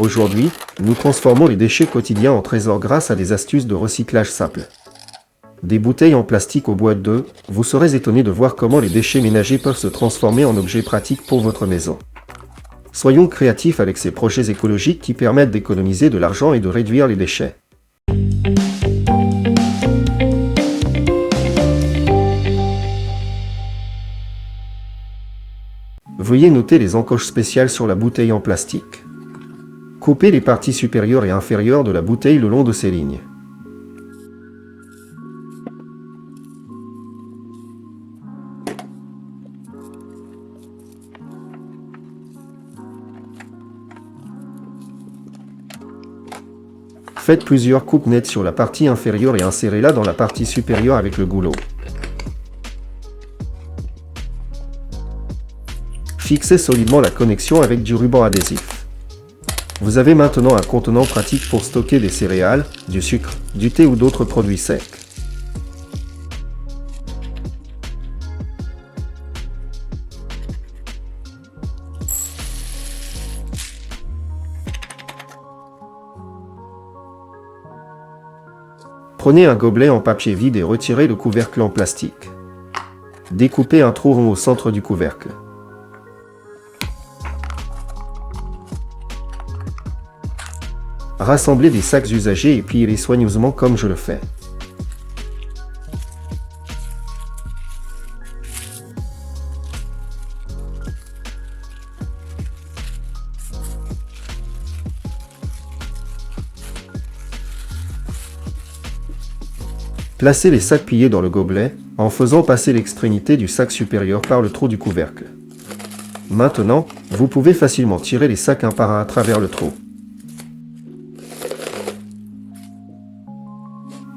Aujourd'hui, nous transformons les déchets quotidiens en trésors grâce à des astuces de recyclage simples. Des bouteilles en plastique aux boîtes d'œufs, vous serez étonné de voir comment les déchets ménagers peuvent se transformer en objets pratiques pour votre maison. Soyons créatifs avec ces projets écologiques qui permettent d'économiser de l'argent et de réduire les déchets. Veuillez noter les encoches spéciales sur la bouteille en plastique. Coupez les parties supérieures et inférieures de la bouteille le long de ces lignes. Faites plusieurs coupes nettes sur la partie inférieure et insérez-la dans la partie supérieure avec le goulot. Fixez solidement la connexion avec du ruban adhésif. Vous avez maintenant un contenant pratique pour stocker des céréales, du sucre, du thé ou d'autres produits secs. Prenez un gobelet en papier vide et retirez le couvercle en plastique. Découpez un trou rond au centre du couvercle. Rassemblez des sacs usagés et pliez-les soigneusement comme je le fais. Placez les sacs pliés dans le gobelet, en faisant passer l'extrémité du sac supérieur par le trou du couvercle. Maintenant, vous pouvez facilement tirer les sacs un par un à travers le trou.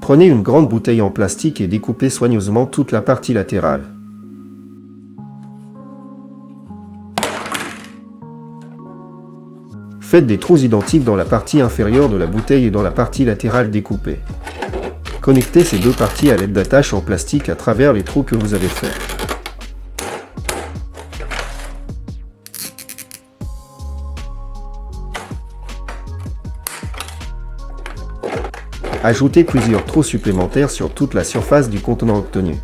Prenez une grande bouteille en plastique et découpez soigneusement toute la partie latérale. Faites des trous identiques dans la partie inférieure de la bouteille et dans la partie latérale découpée. Connectez ces deux parties à l'aide d'attaches en plastique à travers les trous que vous avez faits. Ajoutez plusieurs trous supplémentaires sur toute la surface du contenant obtenu.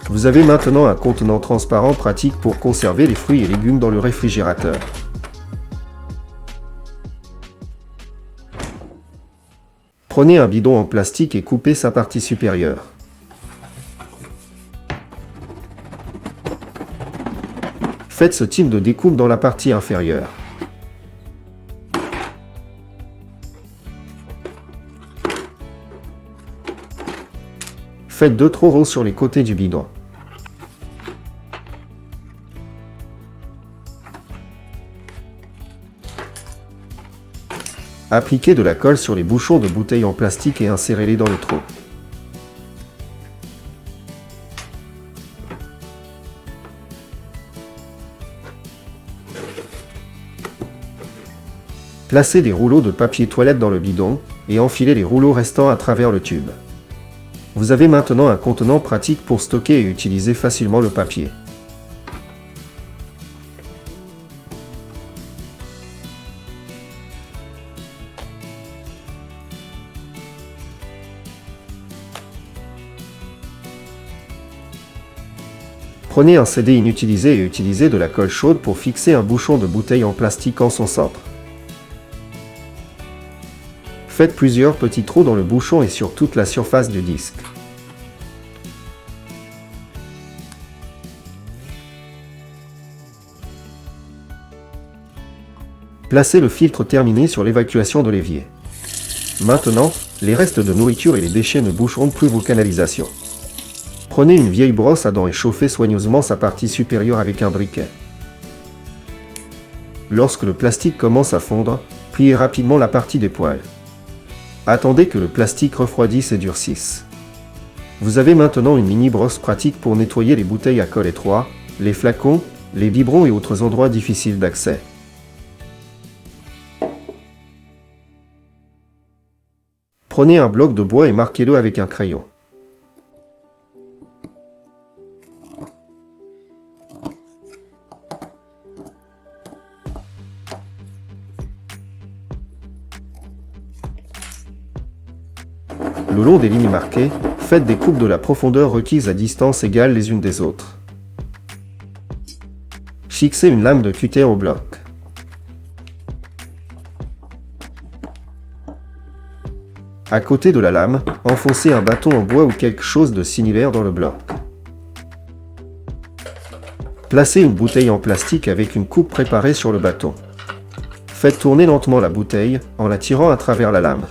Vous avez maintenant un contenant transparent pratique pour conserver les fruits et légumes dans le réfrigérateur. Prenez un bidon en plastique et coupez sa partie supérieure. Faites ce type de découpe dans la partie inférieure. Faites deux trous ronds sur les côtés du bidon. Appliquez de la colle sur les bouchons de bouteilles en plastique et insérez-les dans le trou. Placez des rouleaux de papier toilette dans le bidon et enfilez les rouleaux restants à travers le tube. Vous avez maintenant un contenant pratique pour stocker et utiliser facilement le papier. Prenez un CD inutilisé et utilisez de la colle chaude pour fixer un bouchon de bouteille en plastique en son centre. Faites plusieurs petits trous dans le bouchon et sur toute la surface du disque. Placez le filtre terminé sur l'évacuation de l'évier. Maintenant, les restes de nourriture et les déchets ne boucheront plus vos canalisations. Prenez une vieille brosse à dents et chauffez soigneusement sa partie supérieure avec un briquet. Lorsque le plastique commence à fondre, pliez rapidement la partie des poils. Attendez que le plastique refroidisse et durcisse. Vous avez maintenant une mini brosse pratique pour nettoyer les bouteilles à col étroit, les flacons, les biberons et autres endroits difficiles d'accès. Prenez un bloc de bois et marquez-le avec un crayon. Le long des lignes marquées, faites des coupes de la profondeur requise à distance égale les unes des autres. Fixez une lame de cutter au bloc. À côté de la lame, enfoncez un bâton en bois ou quelque chose de similaire dans le bloc. Placez une bouteille en plastique avec une coupe préparée sur le bâton. Faites tourner lentement la bouteille en la tirant à travers la lame.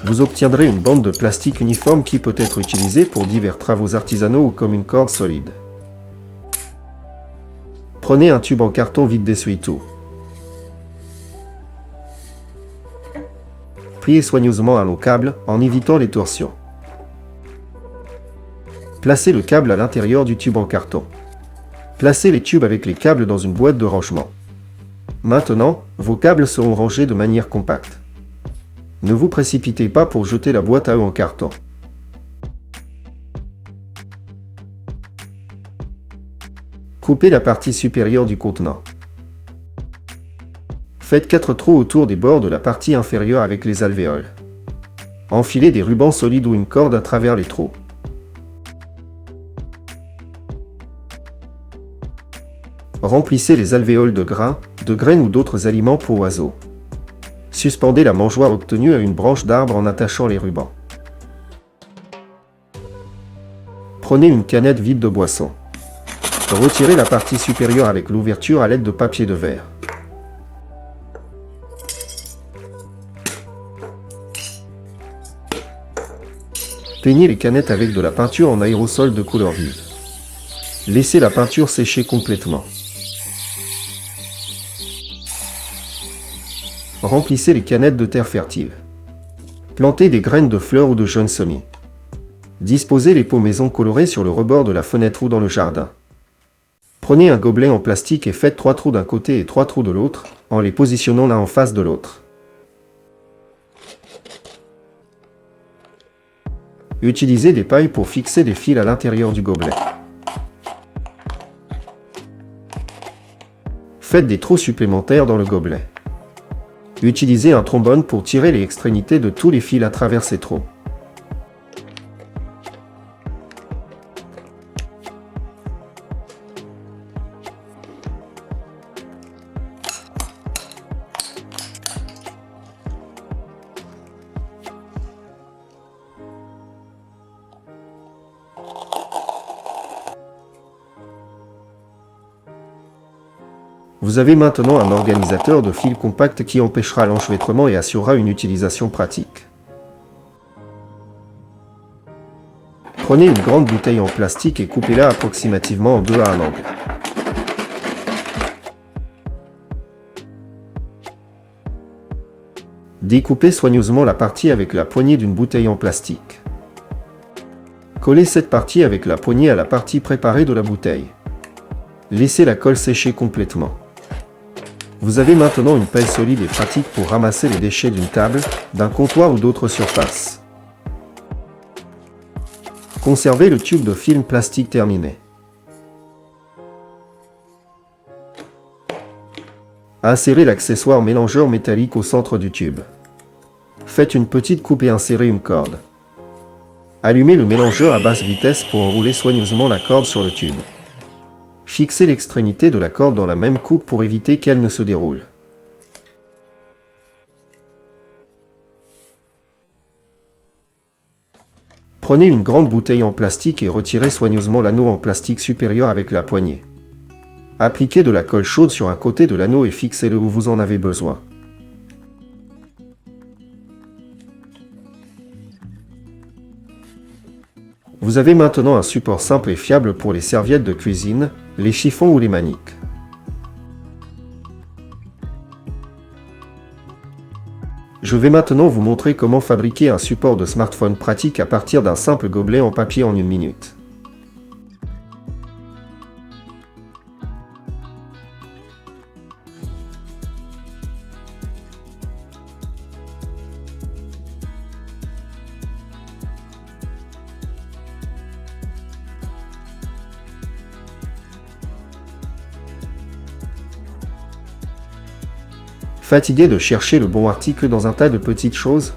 Vous obtiendrez une bande de plastique uniforme qui peut être utilisée pour divers travaux artisanaux ou comme une corde solide. Prenez un tube en carton vide d'essuie-tout. Pliez soigneusement un long câble en évitant les torsions. Placez le câble à l'intérieur du tube en carton. Placez les tubes avec les câbles dans une boîte de rangement. Maintenant, vos câbles seront rangés de manière compacte. Ne vous précipitez pas pour jeter la boîte à eux en carton. Coupez la partie supérieure du contenant. Faites 4 trous autour des bords de la partie inférieure avec les alvéoles. Enfilez des rubans solides ou une corde à travers les trous. Remplissez les alvéoles de grains, de graines ou d'autres aliments pour oiseaux. Suspendez la mangeoire obtenue à une branche d'arbre en attachant les rubans. Prenez une canette vide de boisson. Retirez la partie supérieure avec l'ouverture à l'aide de papier de verre. Peignez les canettes avec de la peinture en aérosol de couleur vive. Laissez la peinture sécher complètement. Remplissez les canettes de terre fertile. Plantez des graines de fleurs ou de jeunes semis. Disposez les pots maison colorés sur le rebord de la fenêtre ou dans le jardin. Prenez un gobelet en plastique et faites 3 trous d'un côté et 3 trous de l'autre, en les positionnant l'un en face de l'autre. Utilisez des pailles pour fixer des fils à l'intérieur du gobelet. Faites des trous supplémentaires dans le gobelet. Utilisez un trombone pour tirer les extrémités de tous les fils à travers ces trous. Vous avez maintenant un organisateur de fils compact qui empêchera l'enchevêtrement et assurera une utilisation pratique. Prenez une grande bouteille en plastique et coupez-la approximativement en deux à un angle. Découpez soigneusement la partie avec la poignée d'une bouteille en plastique. Collez cette partie avec la poignée à la partie préparée de la bouteille. Laissez la colle sécher complètement. Vous avez maintenant une pelle solide et pratique pour ramasser les déchets d'une table, d'un comptoir ou d'autres surfaces. Conservez le tube de film plastique terminé. Insérez l'accessoire mélangeur métallique au centre du tube. Faites une petite coupe et insérez une corde. Allumez le mélangeur à basse vitesse pour enrouler soigneusement la corde sur le tube. Fixez l'extrémité de la corde dans la même coupe pour éviter qu'elle ne se déroule. Prenez une grande bouteille en plastique et retirez soigneusement l'anneau en plastique supérieur avec la poignée. Appliquez de la colle chaude sur un côté de l'anneau et fixez-le où vous en avez besoin. Vous avez maintenant un support simple et fiable pour les serviettes de cuisine, les chiffons ou les maniques. Je vais maintenant vous montrer comment fabriquer un support de smartphone pratique à partir d'un simple gobelet en papier en 1 minute. Fatigué de chercher le bon article dans un tas de petites choses?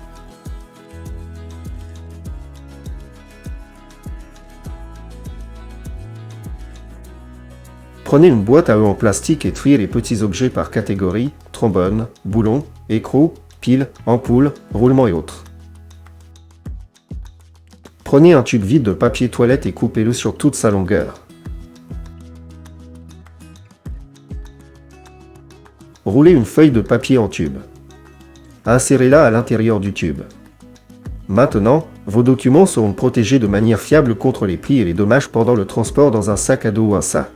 Prenez une boîte à œufs en plastique et triez les petits objets par catégorie, trombone, boulon, écrou, pile, ampoule, roulement et autres. Prenez un tube vide de papier toilette et coupez-le sur toute sa longueur. Roulez une feuille de papier en tube. Insérez-la à l'intérieur du tube. Maintenant, vos documents seront protégés de manière fiable contre les plis et les dommages pendant le transport dans un sac à dos ou un sac.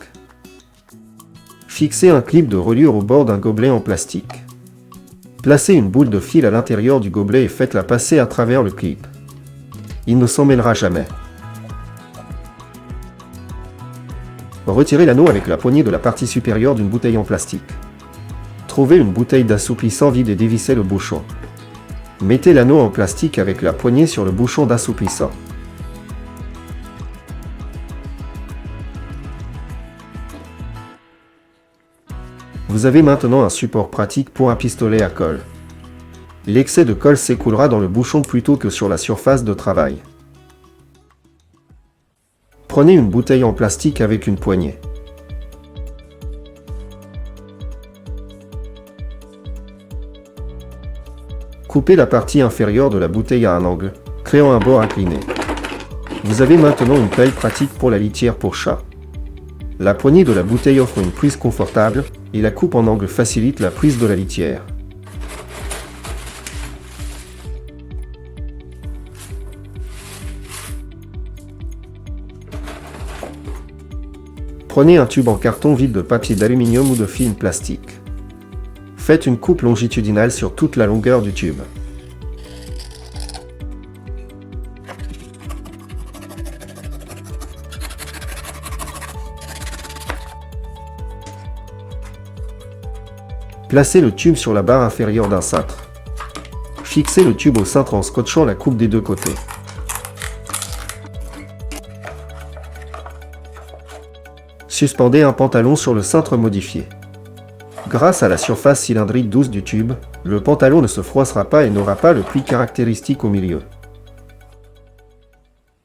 Fixez un clip de reliure au bord d'un gobelet en plastique. Placez une boule de fil à l'intérieur du gobelet et faites-la passer à travers le clip. Il ne s'en mêlera jamais. Retirez l'anneau avec la poignée de la partie supérieure d'une bouteille en plastique. Trouvez une bouteille d'assouplissant vide et dévissez le bouchon. Mettez l'anneau en plastique avec la poignée sur le bouchon d'assouplissant. Vous avez maintenant un support pratique pour un pistolet à colle. L'excès de colle s'écoulera dans le bouchon plutôt que sur la surface de travail. Prenez une bouteille en plastique avec une poignée. Coupez la partie inférieure de la bouteille à un angle, créant un bord incliné. Vous avez maintenant une taille pratique pour la litière pour chat. La poignée de la bouteille offre une prise confortable, et la coupe en angle facilite la prise de la litière. Prenez un tube en carton vide de papier d'aluminium ou de film plastique. Faites une coupe longitudinale sur toute la longueur du tube. Placez le tube sur la barre inférieure d'un cintre. Fixez le tube au cintre en scotchant la coupe des deux côtés. Suspendez un pantalon sur le cintre modifié. Grâce à la surface cylindrique douce du tube, le pantalon ne se froissera pas et n'aura pas le pli caractéristique au milieu.